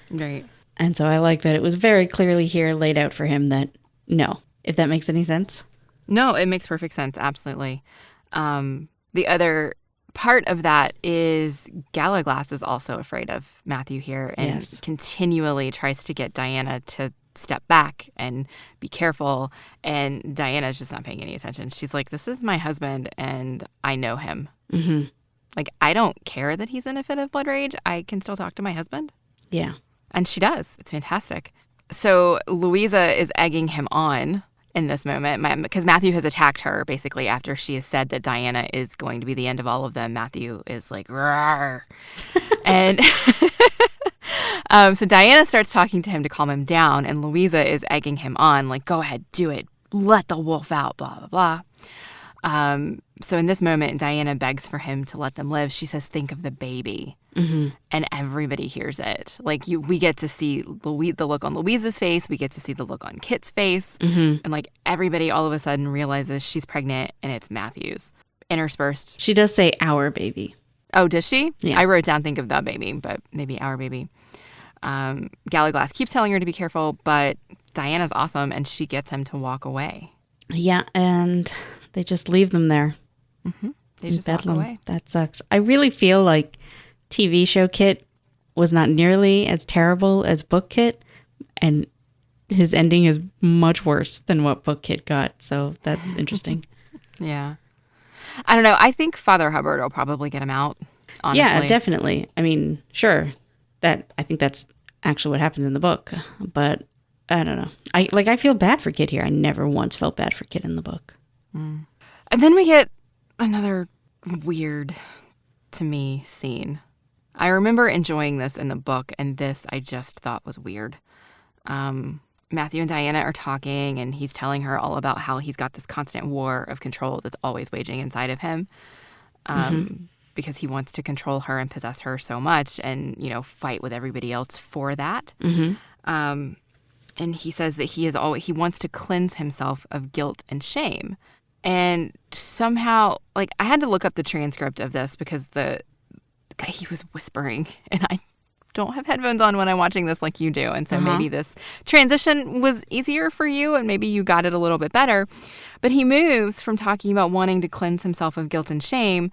Right. And so I like that it was very clearly here laid out for him that no, if that makes any sense. No, it makes perfect sense. Absolutely. The other part of that is Gallaglass is also afraid of Matthew here and continually tries to get Diana to step back and be careful. And Diana's just not paying any attention. She's like, this is my husband and I know him. Mm-hmm. I don't care that he's in a fit of blood rage. I can still talk to my husband. Yeah. And she does. It's fantastic. So Louisa is egging him on in this moment because Matthew has attacked her basically after she has said that Diana is going to be the end of all of them. Matthew is like, rawr. And so Diana starts talking to him to calm him down, and Louisa is egging him on, go ahead, do it. Let the wolf out, blah, blah, blah. So in this moment, Diana begs for him to let them live. She says, think of the baby. Mm-hmm. And everybody hears it. We get to see the look on Louisa's face. We get to see the look on Kit's face. Mm-hmm. And everybody all of a sudden realizes she's pregnant and it's Matthew's. Interspersed. She does say our baby. Oh, does she? Yeah. I wrote down think of the baby, but maybe our baby. Gallaglass keeps telling her to be careful, but Diana's awesome and she gets him to walk away. Yeah, and they just leave them there. Mm-hmm. They just walk away. That sucks. I really feel TV show Kit was not nearly as terrible as book Kit, And his ending is much worse than what Book Kid got. So that's interesting. Yeah. I don't know. I think Father Hubbard will probably get him out, honestly. Yeah, definitely. I mean, sure. I think that's actually what happens in the book. But I don't know. I feel bad for Kid here. I never once felt bad for Kid in the book. And then we get another weird, to me, scene. I remember enjoying this in the book, and this I just thought was weird. Matthew and Diana are talking, and he's telling her all about how he's got this constant war of control that's always waging inside of him, because he wants to control her and possess her so much, and fight with everybody else for that. And he says that he wants to cleanse himself of guilt and shame. And somehow, I had to look up the transcript of this because the guy, he was whispering, and I don't have headphones on when I'm watching this like you do. And so maybe this transition was easier for you and maybe you got it a little bit better. But he moves from talking about wanting to cleanse himself of guilt and shame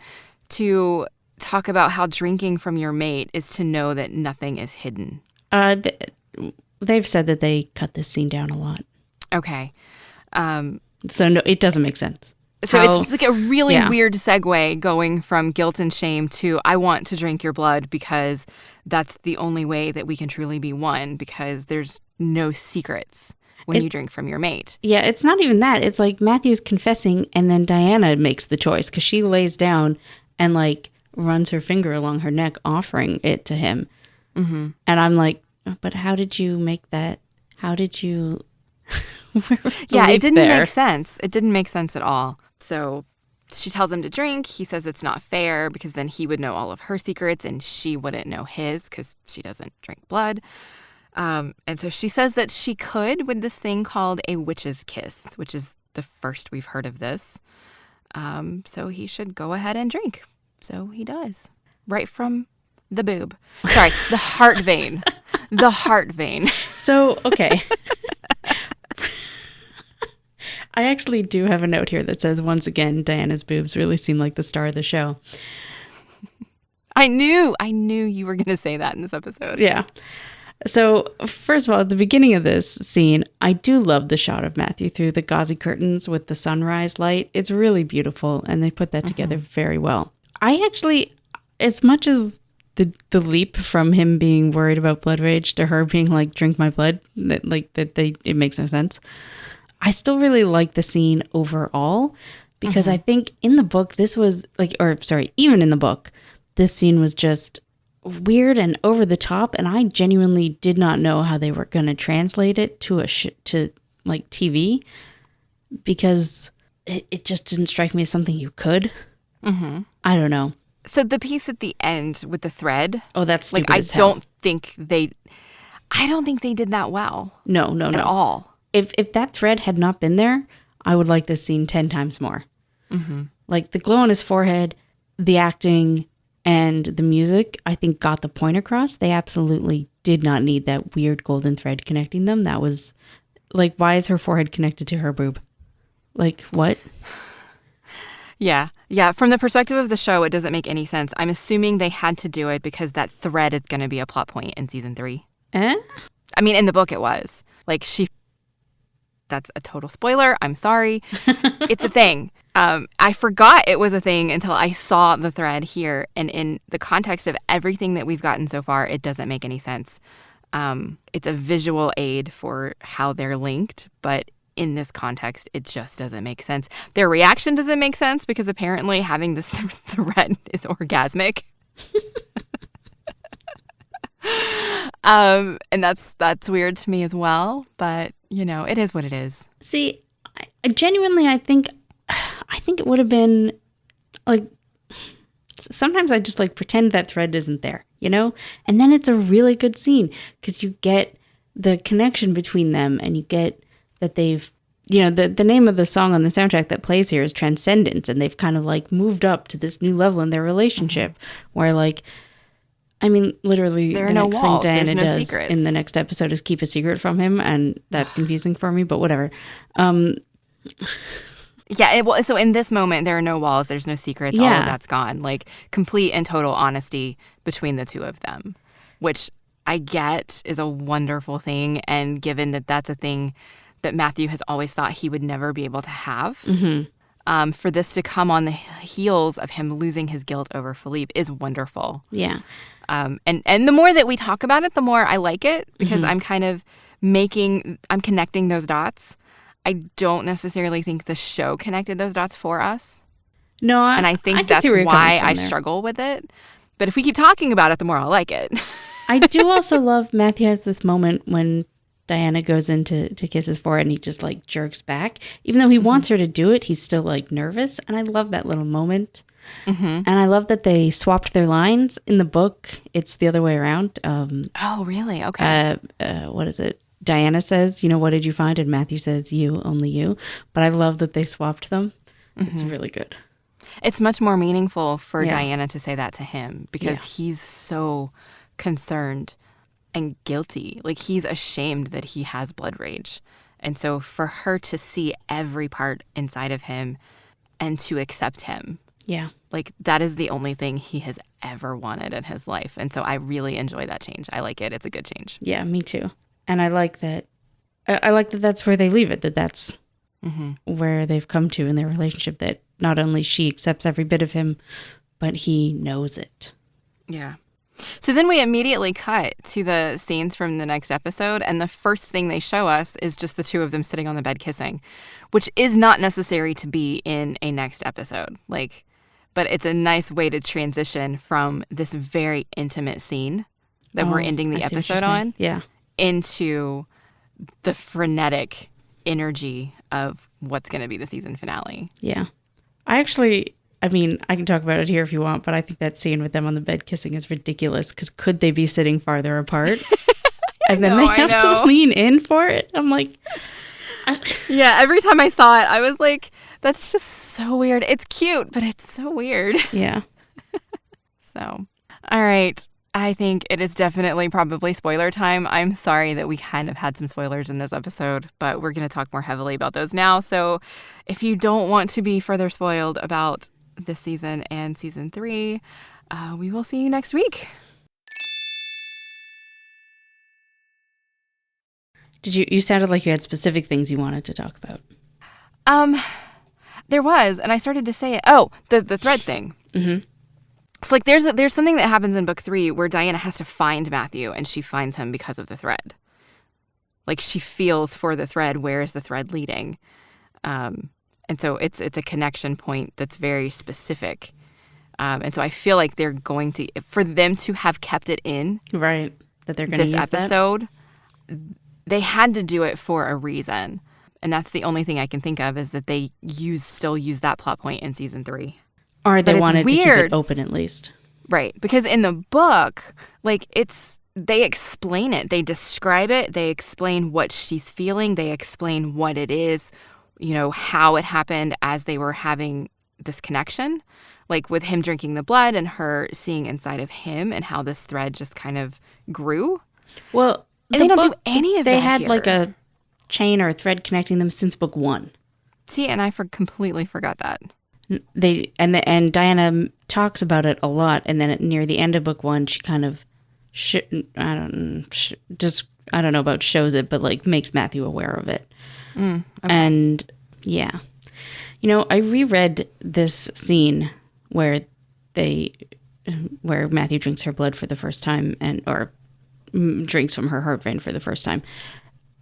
to talk about how drinking from your mate is to know that nothing is hidden. They've said that they cut this scene down a lot. Okay. So no, it doesn't make sense. So it's like a really weird segue going from guilt and shame to I want to drink your blood because that's the only way that we can truly be one, because there's no secrets when you drink from your mate. Yeah, it's not even that. It's like Matthew's confessing and then Diana makes the choice because she lays down and runs her finger along her neck offering it to him. And I'm like, but how did you make that? How did you... It didn't make sense. It didn't make sense at all. So she tells him to drink. He says it's not fair because then he would know all of her secrets and she wouldn't know his because she doesn't drink blood. And so she says that she could with this thing called a witch's kiss, which is the first we've heard of this. So he should go ahead and drink. So he does. Right from the boob. Sorry, the heart vein. The heart vein. So, okay. I actually do have a note here that says, once again, Diana's boobs really seem like the star of the show. I knew you were going to say that in this episode. Yeah. So, first of all, at the beginning of this scene, I do love the shot of Matthew through the gauzy curtains with the sunrise light. It's really beautiful, and they put that together very well. I actually, as much as the leap from him being worried about blood rage to her being like, drink my blood, it makes no sense. I still really like the scene overall because I think in the book this was even in the book, this scene was just weird and over the top, and I genuinely did not know how they were going to translate it to TV because it just didn't strike me as something you could. I don't know. So the piece at the end with the thread. Oh, that's stupid as hell. I don't think they did that well. No. At all. If that thread had not been there, I would like this scene 10 times more. Like the glow on his forehead, the acting, and the music, I think got the point across. They absolutely did not need that weird golden thread connecting them. That was like, why is her forehead connected to her boob? Like, what? Yeah. From the perspective of the show, it doesn't make any sense. I'm assuming they had to do it because that thread is going to be a plot point in season 3. I mean, in the book it was. That's a total spoiler. I'm sorry. It's a thing. I forgot it was a thing until I saw the thread here. And in the context of everything that we've gotten so far, it doesn't make any sense. It's a visual aid for how they're linked. But in this context, it just doesn't make sense. Their reaction doesn't make sense because apparently having this thread is orgasmic. And that's weird to me as well, but it is what it is. See, I genuinely, I think it would have been sometimes I just pretend that thread isn't there, and then it's a really good scene because you get the connection between them and you get that they've, the name of the song on the soundtrack that plays here is Transcendence, and they've kind of moved up to this new level in their relationship where literally there the are no next walls. thing Diana There's no does secrets. in the next episode is keep a secret from him, and that's confusing for me, but whatever. So in this moment, there are no walls. There's no secrets. All of that's gone. Complete and total honesty between the two of them, which I get is a wonderful thing. And given that that's a thing that Matthew has always thought he would never be able to have, for this to come on the heels of him losing his guilt over Philippe is wonderful. Yeah. And the more that we talk about it, the more I like it, because I'm kind of I'm connecting those dots. I don't necessarily think the show connected those dots for us. No, and I think that's why I struggle with it. But if we keep talking about it, the more I'll like it. I do also love Matthew has this moment when Diana goes in to kiss his forehead and he just like jerks back. Even though he wants her to do it, he's still like nervous. And I love that little moment. And I love that they swapped their lines. In the book, it's the other way around. Oh, really? Okay. What is it? Diana says, what did you find? And Matthew says, you, only you. But I love that they swapped them. It's really good. It's much more meaningful for Diana to say that to him because he's so concerned and guilty. Like, he's ashamed that he has blood rage. And so for her to see every part inside of him and to accept him, like, that is the only thing he has ever wanted in his life. And so I really enjoy that change. I like it. It's a good change. Yeah, me too. And I like that. I like that that's where they leave it, that's where they've come to in their relationship, that not only she accepts every bit of him, but he knows it. Yeah. So then we immediately cut to the scenes from the next episode, and the first thing they show us is just the two of them sitting on the bed kissing, which is not necessary to be in a next episode. But it's a nice way to transition from this very intimate scene that we're ending the episode on into the frenetic energy of what's going to be the season finale. Yeah. I can talk about it here if you want, but I think that scene with them on the bed kissing is ridiculous because could they be sitting farther apart? And then they have to lean in for it. I'm like... Yeah, every time I saw it, I was like, that's just so weird. It's cute, but it's so weird. Yeah. So, all right. I think it is definitely probably spoiler time. I'm sorry that we kind of had some spoilers in this episode, but we're going to talk more heavily about those now. So if you don't want to be further spoiled about this season and season 3, we will see you next week. You sounded like you had specific things you wanted to talk about. There was, and I started to say it. Oh, the thread thing. Mm-hmm. It's like there's something that happens in book 3 where Diana has to find Matthew, and she finds him because of the thread. Like, she feels for the thread. Where is the thread leading? And so it's a connection point that's very specific. And so I feel like they're going to, for them to have kept it in, right, that they're going to use this episode. They had to do it for a reason. And that's the only thing I can think of, is that they still use that plot point in season 3. Or they wanted to keep it open at least. Right. Because in the book, they explain it. They describe it. They explain what she's feeling. They explain what it is, how it happened as they were having this connection. Like with him drinking the blood and her seeing inside of him and how this thread just kind of grew. Well, and they don't do any of that. They had here. like a chain or a thread connecting them since book 1. See, and I completely forgot that. And Diana talks about it a lot, and then near the end of book 1, she kind of I don't know about shows it, but like makes Matthew aware of it. Okay. And yeah, I reread this scene where Matthew drinks her blood for the first time or drinks from her heart vein for the first time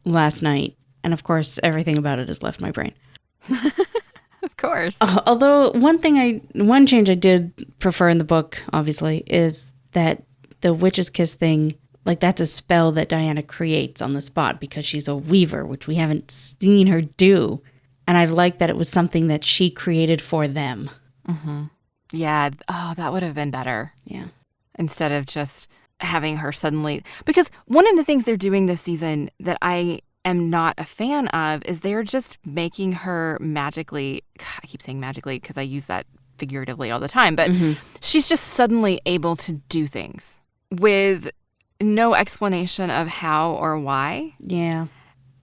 last night, and of course everything about it has left my brain. Of course. Although one change I did prefer in the book, obviously, is that the witch's kiss thing, like, that's a spell that Diana creates on the spot because she's a weaver, which we haven't seen her do. And I like that it was something that she created for them. Mm-hmm. Yeah. Oh, that would have been better. Yeah. Instead of just having her suddenly... Because one of the things they're doing this season that I am not a fan of is they're just making her magically... I keep saying magically because I use that figuratively all the time, but she's just suddenly able to do things with no explanation of how or why. Yeah.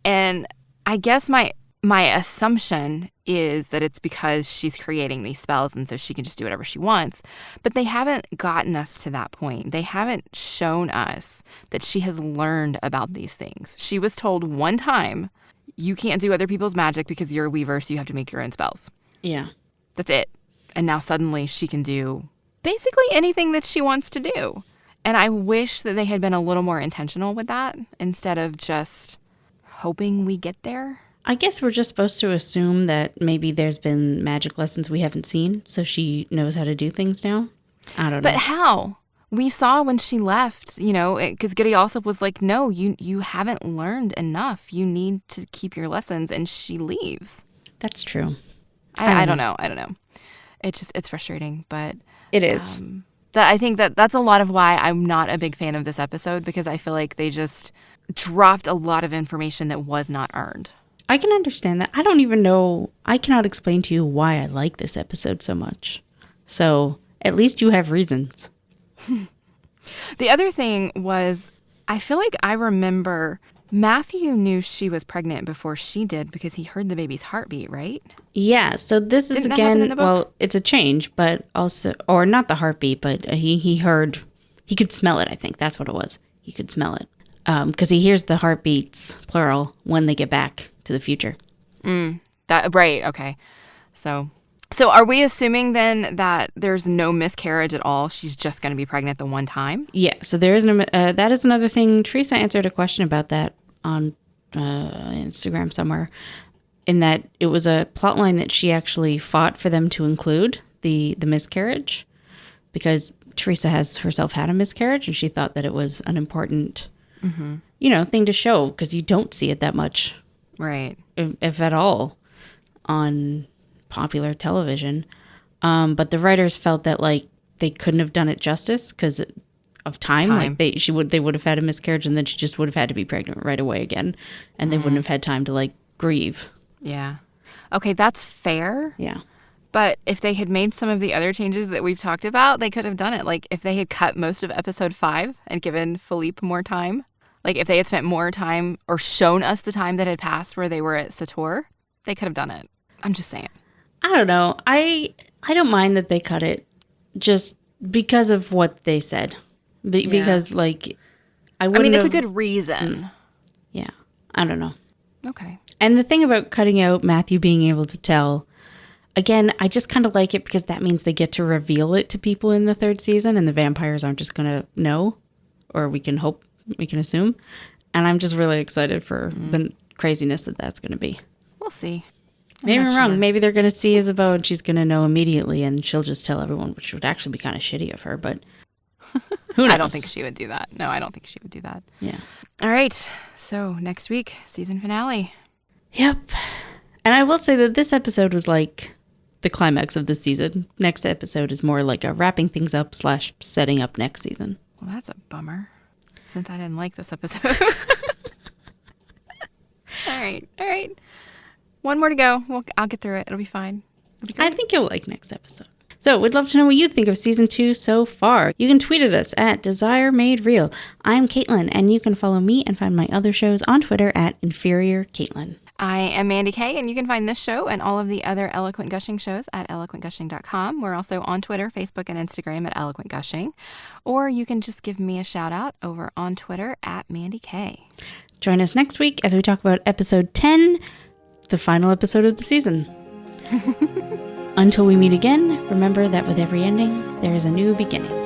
And I guess my assumption is that it's because she's creating these spells and so she can just do whatever she wants. But they haven't gotten us to that point. They haven't shown us that she has learned about these things. She was told one time, you can't do other people's magic because you're a weaver, so you have to make your own spells. Yeah. That's it. And now suddenly she can do basically anything that she wants to do. And I wish that they had been a little more intentional with that instead of just hoping we get there. I guess we're just supposed to assume that maybe there's been magic lessons we haven't seen, so she knows how to do things now. I don't know. But how? We saw when she left, because Goody Alsop was like, no, you haven't learned enough. You need to keep your lessons. And she leaves. That's true. I don't know. It's frustrating, but it is. I think that's a lot of why I'm not a big fan of this episode, because I feel like they just dropped a lot of information that was not earned. I can understand that. I don't even know. I cannot explain to you why I like this episode so much. So at least you have reasons. The other thing was, I feel like I remember Matthew knew she was pregnant before she did because he heard the baby's heartbeat, right? Yeah, so this is, again, well, it's a change, but also, or not the heartbeat, but he could smell it, I think. That's what it was. He could smell it. Because he hears the heartbeats, plural, when they get back to the future. Right, okay. So are we assuming then that there's no miscarriage at all? She's just going to be pregnant the one time? Yeah, so there is no, that is another thing. Teresa answered a question about that on Instagram somewhere, in that it was a plot line that she actually fought for them to include the miscarriage, because Teresa has herself had a miscarriage and she thought that it was an important thing to show, because you don't see it that much, right, if at all, on popular television. But the writers felt that like they couldn't have done it justice because of time. Like they would have had a miscarriage and then she just would have had to be pregnant right away again, and they wouldn't have had time to like grieve. Yeah. Okay, that's fair. Yeah. But if they had made some of the other changes that we've talked about, they could have done it. Like if they had cut most of episode 5 and given Philippe more time, like if they had spent more time or shown us the time that had passed where they were at Sator, they could have done it. I'm just saying. I don't know. I don't mind that they cut it just because of what they said. Because like I mean, it's a good reason. Yeah. I don't know. Okay. And the thing about cutting out Matthew being able to tell, again, I just kind of like it because that means they get to reveal it to people in the 3rd season and the vampires aren't just going to know, or we can assume. And I'm just really excited for the craziness that that's going to be. We'll see. Maybe I'm wrong. Maybe they're going to see Isabeau and she's going to know immediately and she'll just tell everyone, which would actually be kind of shitty of her, but who knows? I don't think she would do that. No, I don't think she would do that. Yeah. All right. So next week, season finale. Yep. And I will say that this episode was like the climax of the season. Next episode is more like a wrapping things up / setting up next season. Well, that's a bummer, since I didn't like this episode. All right. One more to go. I'll get through it. It'll be fine. I think you'll like next episode. So we'd love to know what you think of season 2 so far. You can tweet at us at Desire Made Real. I'm Caitlin, and you can follow me and find my other shows on Twitter at Inferior Caitlin. I am Mandy Kay, and you can find this show and all of the other Eloquent Gushing shows at eloquentgushing.com. We're also on Twitter, Facebook, and Instagram at Eloquent Gushing. Or you can just give me a shout out over on Twitter at Mandy Kay. Join us next week as we talk about episode 10, the final episode of the season. Until we meet again, remember that with every ending, there is a new beginning.